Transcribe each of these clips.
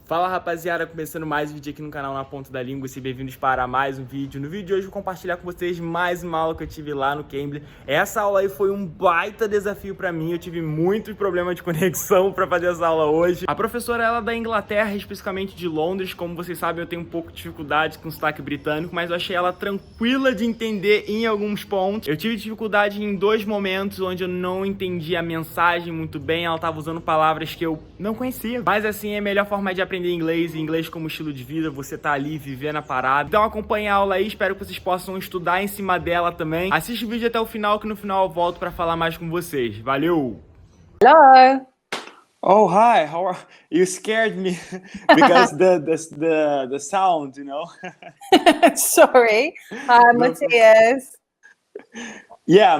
Fala rapaziada, começando mais um vídeo aqui no canal Na Ponta da Língua, sejam bem-vindos para mais um vídeo. No vídeo de hoje eu vou compartilhar com vocês mais uma aula que eu tive lá no Cambly. Essa aula aí foi um baita desafio pra mim, eu tive muitos problemas de conexão pra fazer essa aula hoje. A professora ela é da Inglaterra, especificamente de Londres, como vocês sabem eu tenho um pouco de dificuldade com sotaque britânico, mas eu achei ela tranquila de entender em alguns pontos. Eu tive dificuldade em dois momentos onde eu não entendi a mensagem muito bem, ela tava usando palavras que eu não conhecia. Mas assim, é a melhor forma de aprender inglês, e inglês como estilo de vida, você tá ali vivendo a parada. Então acompanhe a aula aí, espero que vocês possam estudar em cima dela também. Assiste o vídeo até o final, que no final eu volto pra falar mais com vocês. Valeu! Hello. Oh, hi, how are you? Scared me because the sound, you know? Sorry. Hi, Matthias. Yeah,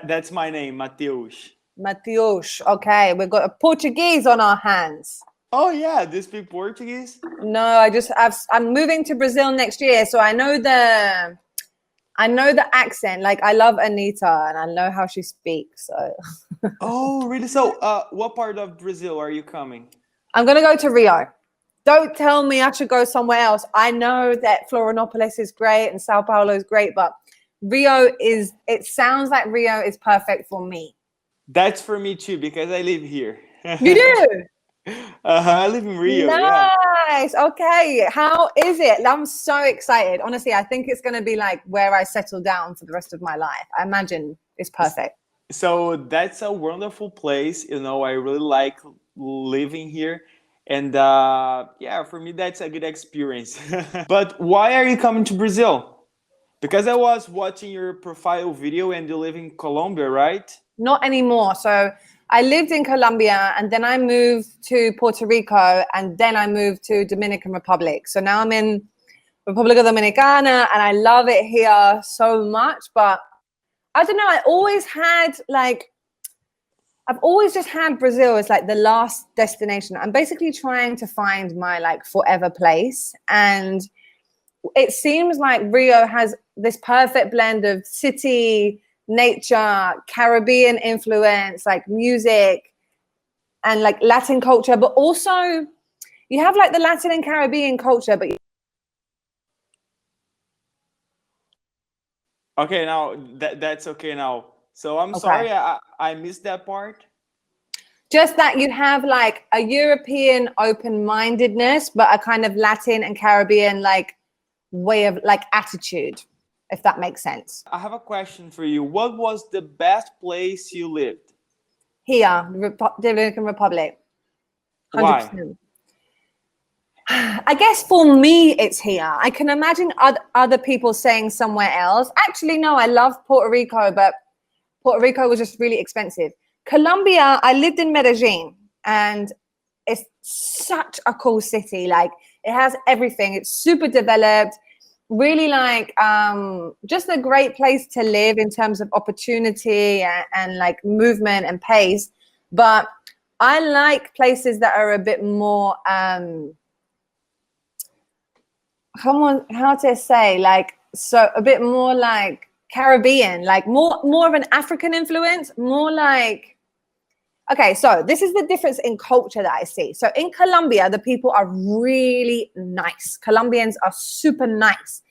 that's my name, Mateus. Mateus. Okay, we've got a Portuguese on our hands. Oh yeah, do you speak Portuguese? No, I'm moving to Brazil next year, so I know the accent. Like, I love Anita and I know how she speaks. So Oh, really? So, what part of Brazil are you coming? I'm gonna go to Rio. Don't tell me I should go somewhere else. I know that Florianopolis is great and Sao Paulo is great, but it sounds like Rio is perfect for me. That's for me too, because I live here. You do? I live in Rio. Nice. Yeah. Okay. How is it? I'm so excited. Honestly, I think it's going to be like where I settle down for the rest of my life. I imagine it's perfect. So that's a wonderful place. You know, I really like living here. And yeah, for me, that's a good experience. But why are you coming to Brazil? Because I was watching your profile video and you live in Colombia, right? Not anymore. So I lived in Colombia and then I moved to Puerto Rico and then I moved to Dominican Republic. So now I'm in República Dominicana and I love it here so much. But I don't know, I've always just had Brazil as like the last destination. I'm basically trying to find my like forever place. And it seems like Rio has this perfect blend of city, nature, Caribbean influence, like music and like Latin culture, but also you have like the Latin and Caribbean culture, but okay, now that's okay now. So I'm sorry I missed that part. Just that you have like a European open-mindedness, but a kind of Latin and Caribbean like way of like attitude, if that makes sense. I have a question for you. What was the best place you lived? Here, Dominican Republic. 100%. Why? I guess for me, it's here. I can imagine other people saying somewhere else. Actually, no, I love Puerto Rico, but Puerto Rico was just really expensive. Colombia, I lived in Medellin, and it's such a cool city. Like, it has everything. It's super developed. Really like just a great place to live in terms of opportunity and like movement and pace. But I like places that are a bit more how to say, like, so a bit more like Caribbean, like more of an African influence, more like, okay, so this is the difference in culture that I see. So in Colombia, the people are really nice. Colombians are super nice.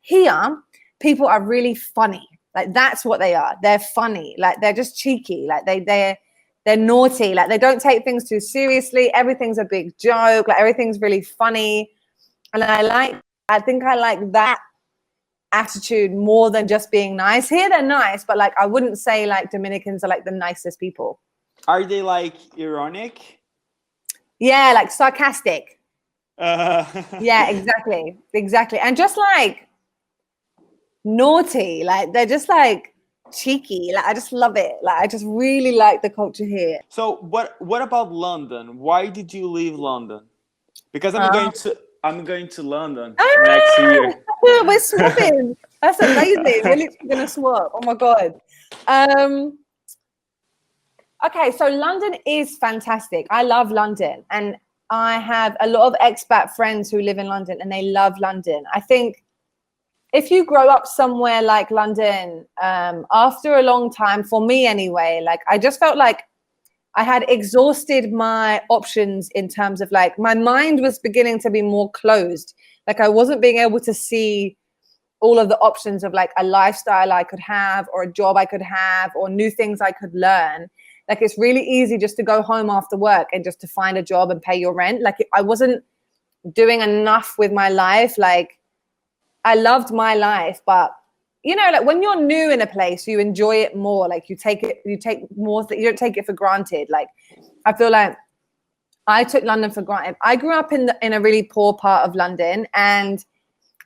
Here, people are really funny. Like, that's what they are. They're funny. Like, they're just cheeky. Like, they're naughty. Like, they don't take things too seriously. Everything's a big joke. Like, everything's really funny. And I think I like that attitude more than just being nice. Here, they're nice, but like, I wouldn't say like Dominicans are like the nicest people. Are they like ironic? Yeah, like sarcastic. Yeah, exactly. And just like naughty, like they're just like cheeky. Like, I just love it. Like, I just really like the culture here. So what about London? Why did you leave London? Because I'm going to London next year. We're swapping. That's amazing. We're literally gonna swap. Oh my god. Okay, so London is fantastic. I love London, and I have a lot of expat friends who live in London and they love London. I think if you grow up somewhere like London, after a long time, for me anyway, like, I just felt like I had exhausted my options in terms of like, my mind was beginning to be more closed. Like I wasn't being able to see all of the options of like a lifestyle I could have, or a job I could have, or new things I could learn. Like it's really easy just to go home after work and just to find a job and pay your rent. Like I wasn't doing enough with my life. Like I loved my life, but you know, like when you're new in a place, you enjoy it more. Like you take more, you don't take it for granted. Like I feel like I took London for granted. I grew up in a really poor part of London, and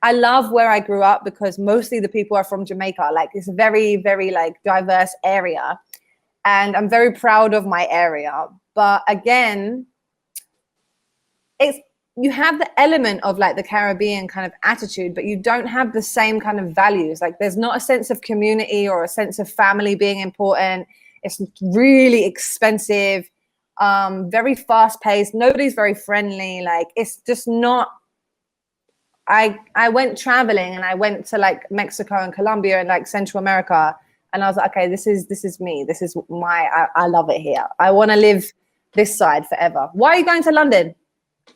I love where I grew up because mostly the people are from Jamaica. Like it's a very, very like diverse area, and I'm very proud of my area. But again, you have the element of like the Caribbean kind of attitude, but you don't have the same kind of values. Like there's not a sense of community or a sense of family being important. It's really expensive, very fast paced. Nobody's very friendly. Like it's just not. I went traveling, and I went to like Mexico and Colombia and like Central America, and I was like, okay, this is me. This is I love it here. I want to live this side forever. Why are you going to London?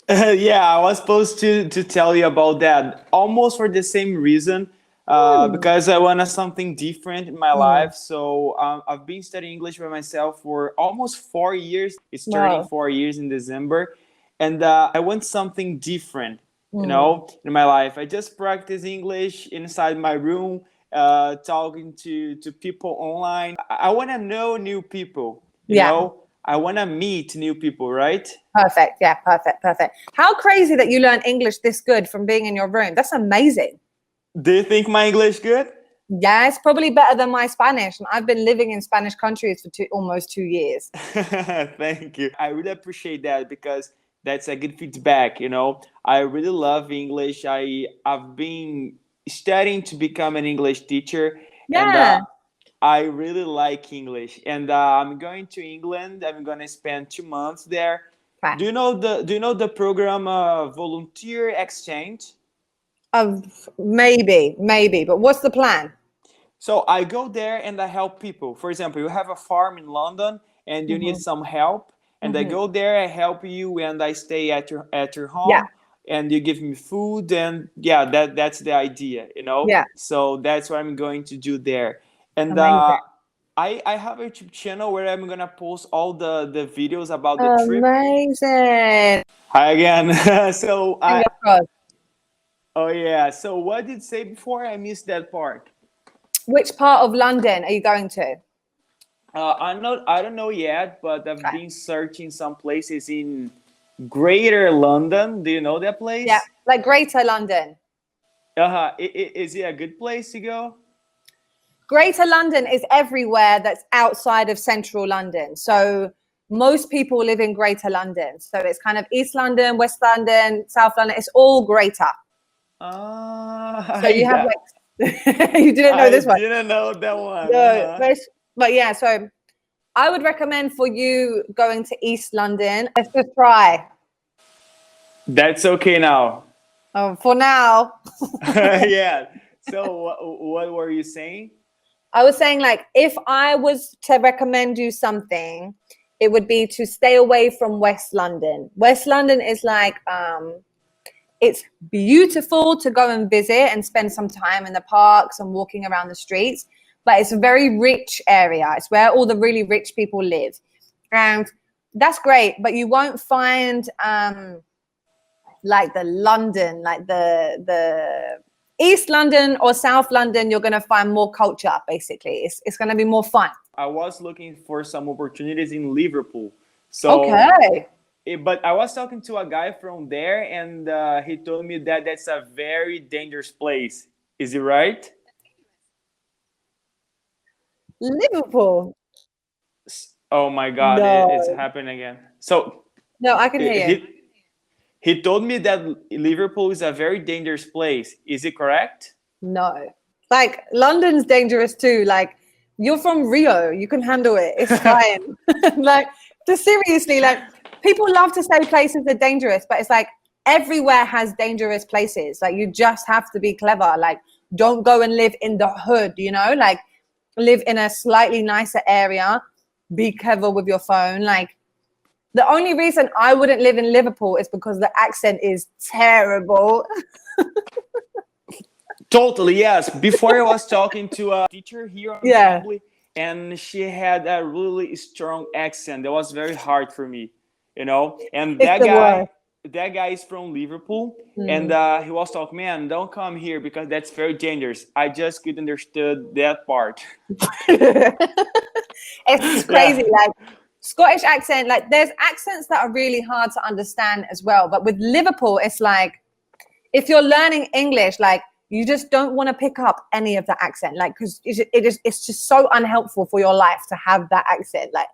Yeah, I was supposed to tell you about that, almost for the same reason, because I wanted something different in my life. So I've been studying English by myself for almost 4 years. It's turning 4 years in December, and I want something different, you know, in my life. I just practice English inside my room, talking to people online. I want to know new people, you know. I want to meet new people, right? Perfect. Yeah, perfect. How crazy that you learn English this good from being in your room. That's amazing. Do you think my English good? Yeah, it's probably better than my Spanish. And I've been living in Spanish countries for almost 2 years. Thank you. I really appreciate that because that's a good feedback, you know. I really love English. I've been studying to become an English teacher. Yeah. And I really like English, and I'm going to England. I'm going to spend 2 months there. Okay. Do you know the program Volunteer Exchange? Maybe, but what's the plan? So I go there and I help people. For example, you have a farm in London and you need some help, and I go there, I help you, and I stay at your home, and you give me food, and yeah, that's the idea, you know. Yeah. So that's what I'm going to do there. And I have a YouTube channel where I'm gonna post all the videos about the trip. Amazing. Hi again. So Oh yeah. So what did you say before? I missed that part. Which part of London are you going to? I don't know yet, but I've been searching some places in Greater London. Do you know that place? Yeah, like Greater London. Is it a good place to go? Greater London is everywhere that's outside of central London. So most people live in Greater London. So it's kind of East London, West London, South London. It's all Greater. So you have like, you didn't know this one. I didn't know that one. No, but yeah, so I would recommend for you going to East London. Let's just try. That's okay now. For now. Yeah. So what were you saying? I was saying, like, if I was to recommend you something, it would be to stay away from West London. West London is like, it's beautiful to go and visit and spend some time in the parks and walking around the streets, but it's a very rich area. It's where all the really rich people live. And that's great, but you won't find like the London, like the East London or South London. You're going to find more culture, basically. It's going to be more fun. I was looking for some opportunities in Liverpool. So, but I was talking to a guy from there, and he told me that that's a very dangerous place. Is it right? Liverpool. Oh my God, No. it's happened again. So no, I can hear you. He told me that Liverpool is a very dangerous place. Is it correct? No. Like, London's dangerous too. Like, you're from Rio. You can handle it. It's fine. Like, just seriously, like, people love to say places are dangerous, but it's like everywhere has dangerous places. Like, you just have to be clever. Like, don't go and live in the hood, you know? Like, live in a slightly nicer area. be clever with your phone. Like, the only reason I wouldn't live in Liverpool is because the accent is terrible. Totally, yes. Before I was talking to a teacher here on Yeah. Cambly, and she had a really strong accent. That was very hard for me, you know. And It's the worst. that guy is from Liverpool, and he was talking, man, don't come here because that's very dangerous. I just couldn't understood that part. It's crazy. Like, Scottish accent, like, there's accents that are really hard to understand as well. But with Liverpool, it's like, if you're learning English, like, you just don't want to pick up any of the accent, like, because it's just so unhelpful for your life to have that accent. Like,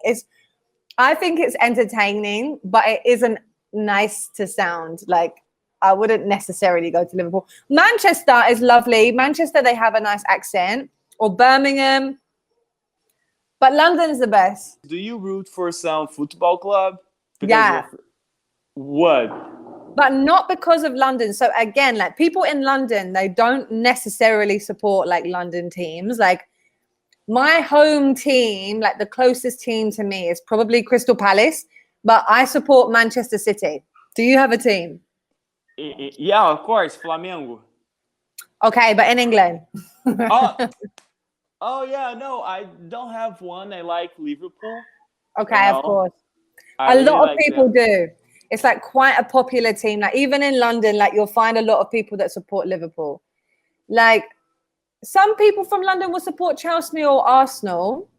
I think it's entertaining, but it isn't nice to sound. Like, I wouldn't necessarily go to Liverpool. Manchester is lovely. Manchester, they have a nice accent, or Birmingham. But London is the best. Do you root for some football club? Yeah. What? But not because of London. So again, like, people in London, they don't necessarily support like London teams. Like, my home team, like the closest team to me, is probably Crystal Palace, but I support Manchester City. Do you have a team? Yeah, of course, Flamengo. Okay, but in England. Oh yeah, no, I don't have one. I like Liverpool. Okay, of course. A lot of people do. It's like quite a popular team. Like, even in London, like, you'll find a lot of people that support Liverpool. Like, some people from London will support Chelsea or Arsenal,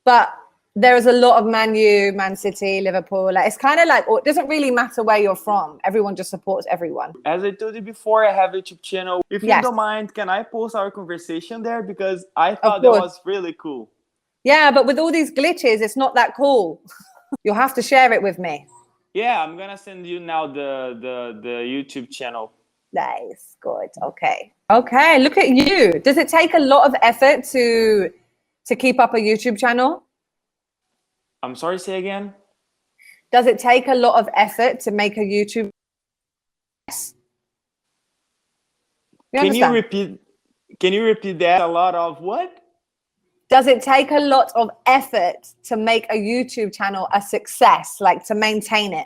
but there is a lot of Man U, Man City, Liverpool. Like, it's kind of like, it doesn't really matter where you're from. Everyone just supports everyone. As I told you before, I have a YouTube channel. If you don't mind, can I post our conversation there? Because I thought that was really cool. Yeah, but with all these glitches, it's not that cool. You'll have to share it with me. Yeah, I'm gonna send you now the YouTube channel. Nice, good, okay. Okay, look at you. Does it take a lot of effort to keep up a YouTube channel? I'm sorry, say again? Does it take a lot of effort to make a YouTube? Yes. Can you repeat that? A lot of what? Does it take a lot of effort to make a YouTube channel a success, like to maintain it?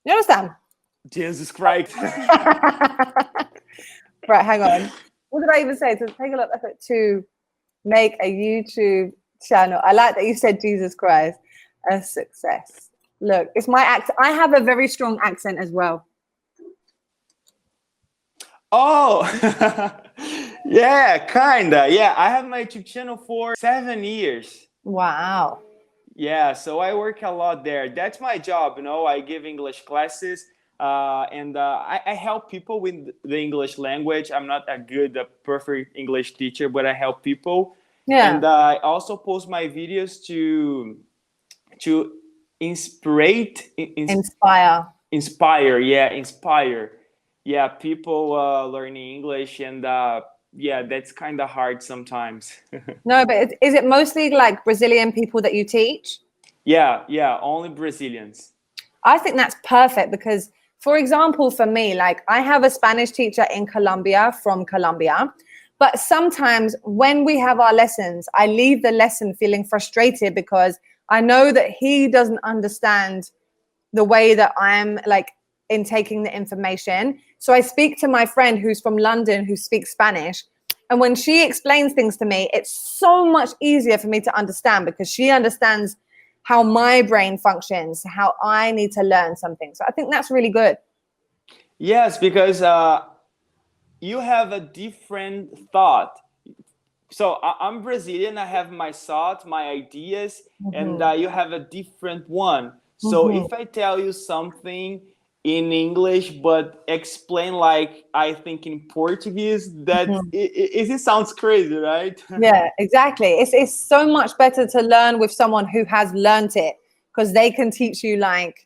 You understand? Jesus Christ. Right, hang on. What did I even say? Does it take a lot of effort to make a YouTube channel? I like that you said Jesus Christ. A success. Look, it's my accent. I have a very strong accent as well. Oh, yeah, kinda. Yeah, I have my YouTube channel for 7 years. Wow. Yeah, so I work a lot there. That's my job, you know. I give English classes, and I help people with the English language. I'm not a good, perfect English teacher, but I help people. Yeah. And I also post my videos to inspire. Yeah, people learning English, and yeah, that's kind of hard sometimes. No, but is it mostly like Brazilian people that you teach? Yeah, only Brazilians. I think that's perfect because, for example, for me, like, I have a Spanish teacher in Colombia, from Colombia, but sometimes when we have our lessons, I leave the lesson feeling frustrated because I know that he doesn't understand the way that I'm like in taking the information. So I speak to my friend who's from London who speaks Spanish. And when she explains things to me, it's so much easier for me to understand because she understands how my brain functions, how I need to learn something. So I think that's really good. Yes, because you have a different thought. So I'm Brazilian, I have my thoughts, my ideas, and you have a different one. So if I tell you something in English, but explain like I think in Portuguese, that it sounds crazy, right? Yeah, exactly. It's so much better to learn with someone who has learned it because they can teach you like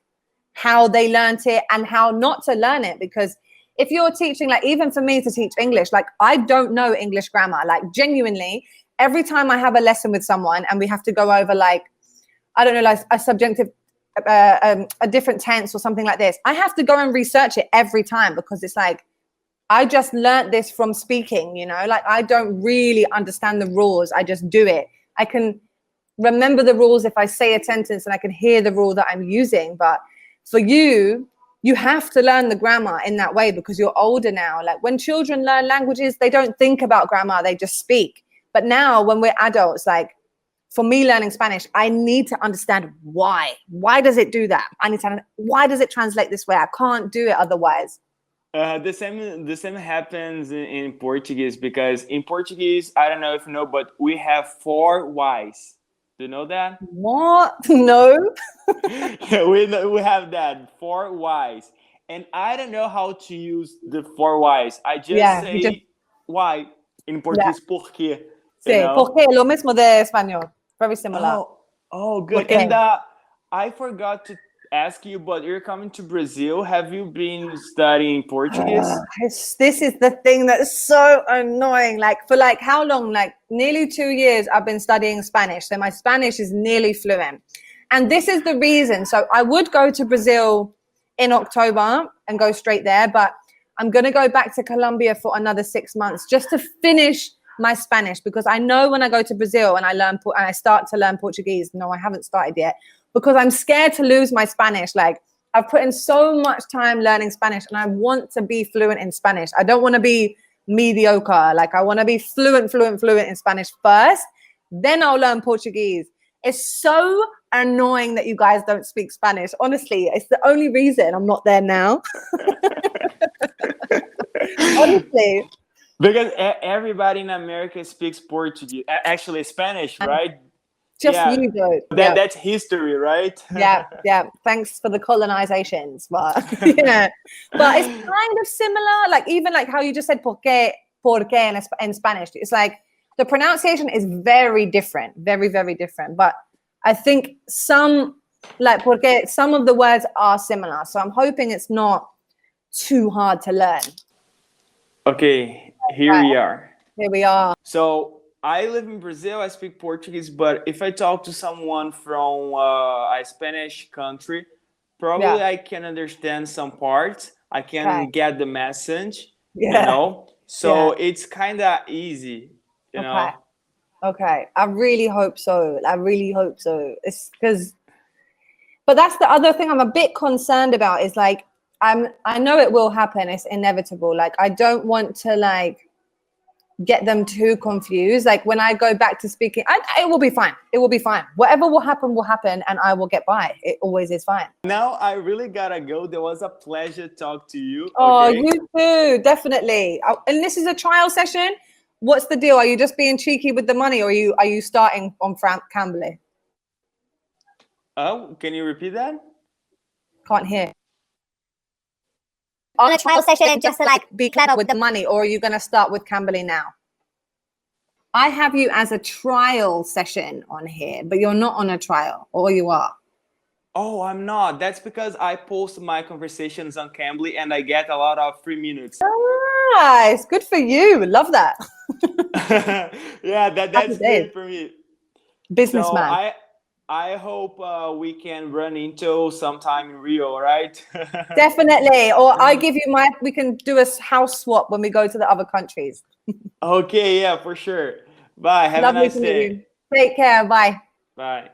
how they learned it and how not to learn it. Because if you're teaching, like, even for me to teach English, like, I don't know English grammar. Like, genuinely, every time I have a lesson with someone and we have to go over, like, I don't know, like a subjunctive, a different tense or something like this, I have to go and research it every time because it's like, I just learned this from speaking, you know, like, I don't really understand the rules. I just do it. I can remember the rules if I say a sentence and I can hear the rule that I'm using. But for you, you have to learn the grammar in that way because you're older now. Like when children learn languages, they don't think about grammar, they just speak. But now when we're adults, like for me learning Spanish, I need to understand why. Why does it do that? I need to understand, why does it translate this way? I can't do it otherwise. The same happens in Portuguese, because in Portuguese, I don't know if you know, but we have 4 Ys. Do you know that? What? No. we have that 4 Ys, and I don't know how to use the 4 Ys. I just say why in Portuguese, porque. Sí, porque lo mismo de español. Very similar. Oh, good. Porque. And I forgot to ask you, but you're coming to Brazil. Have you been studying Portuguese? This is the thing that's so annoying. Like for like how long? Like nearly 2 years I've been studying Spanish. So my Spanish is nearly fluent. And this is the reason. So I would go to Brazil in October and go straight there, but I'm going to go back to Colombia for another 6 months just to finish my Spanish, because I know when I go to Brazil and I start to learn Portuguese. No, I haven't started yet, because I'm scared to lose my Spanish. Like I've put in so much time learning Spanish and I want to be fluent in Spanish. I don't want to be mediocre. Like I want to be fluent in Spanish first, then I'll learn Portuguese. It's so annoying that you guys don't speak Spanish. Honestly, it's the only reason I'm not there now. Honestly. Because everybody in America speaks Portuguese, actually Spanish, right? Just you do. That's history, right? Yeah. Thanks for the colonizations, but yeah. But it's kind of similar. Like even like how you just said porque in Spanish. It's like the pronunciation is very different, very, very different. But I think some of the words are similar. So I'm hoping it's not too hard to learn. Okay, here we are. Here we are. So I live in Brazil, I speak Portuguese, but if I talk to someone from a Spanish country, probably I can understand some parts. I can get the message, you know? So it's kind of easy, you know? Okay, I really hope so. It's because, but that's the other thing I'm a bit concerned about is like, I know it will happen. It's inevitable. Like, I don't want to like get them too confused. Like when I go back to speaking, it will be fine. It will be fine. Whatever will happen and I will get by. It always is fine. Now I really gotta go. There was a pleasure to talk to you. Oh, you too, definitely. And this is a trial session. What's the deal? Are you just being cheeky with the money, or are you starting on Cambly? Oh, can you repeat that? Can't hear. On a trial session, just to like be clever with the money, or are you going to start with Cambly now? I have you as a trial session on here, but you're not on a trial, or you are? Oh, I'm not. That's because I post my conversations on Cambly and I get a lot of free minutes. Nice, good for you. Love that. Yeah, that's good for me. Businessman. So I hope we can run into sometime in Rio, right? Definitely. Or we can do a house swap when we go to the other countries. Okay, yeah, for sure. Bye, have a nice day. Take care, bye. Bye.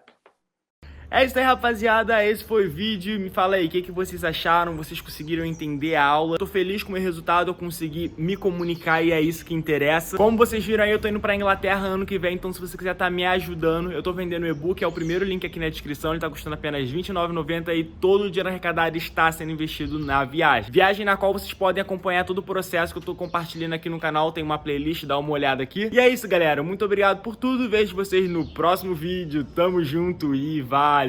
É isso aí, rapaziada, esse foi o vídeo. Me fala aí, o que vocês acharam? Vocês conseguiram entender a aula? Tô feliz com o meu resultado, eu consegui me comunicar e é isso que interessa. Como vocês viram aí, eu tô indo pra Inglaterra ano que vem, então se você quiser tá me ajudando, eu tô vendendo o e-book, é o primeiro link aqui na descrição, ele tá custando apenas R$29,90 e todo o dinheiro arrecadado está sendo investido na viagem. Viagem na qual vocês podem acompanhar todo o processo que eu tô compartilhando aqui no canal, tem uma playlist, dá uma olhada aqui. E é isso, galera, muito obrigado por tudo, vejo vocês no próximo vídeo, tamo junto e valeu!